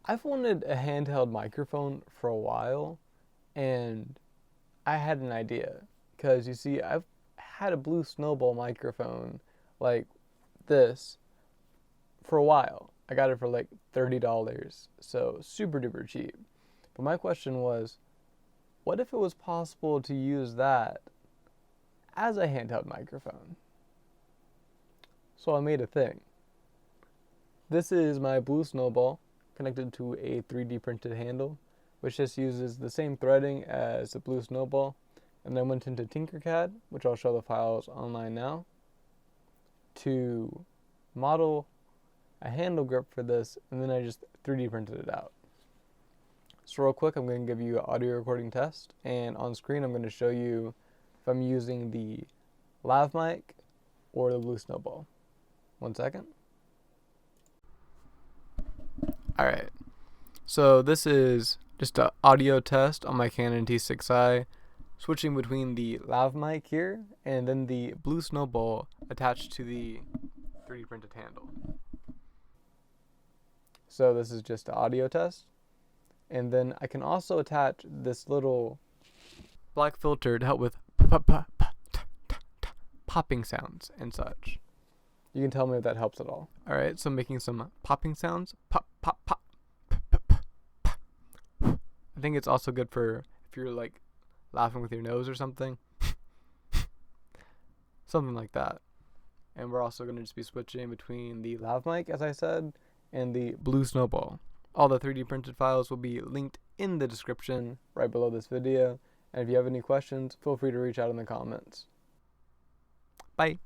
I've wanted a handheld microphone for a while, and I had an idea. Because you see, I've had a blue Snowball microphone like this for a while. I got it for like $30, so super duper cheap. But my question was, what if it was possible to use that as a handheld microphone? So I made a thing. This is my blue Snowball connected to a 3D printed handle, which just uses the same threading as the blue Snowball. And then went into Tinkercad, which I'll show the files online now, to model a handle grip for this, and then I just 3D printed it out. So real quick, I'm going to give you an audio recording test, and on screen I'm going to show you if I'm using the lav mic or the blue Snowball. 1 second. Alright, so this is just an audio test on my Canon T6i, switching between the lav mic here and then the blue Snowball attached to the 3D printed handle. So this is just an audio test. And then I can also attach this little black filter to help with popping sounds and such. You can tell me if that helps at all. Alright, so I'm making some popping sounds. Pop, pop, pop. I think it's also good for if you're like laughing with your nose or something. Something like that. And we're also going to just be switching between the lav mic, as I said, and the blue Snowball. All the 3D printed files will be linked in the description right below this video. And if you have any questions, feel free to reach out in the comments. Bye.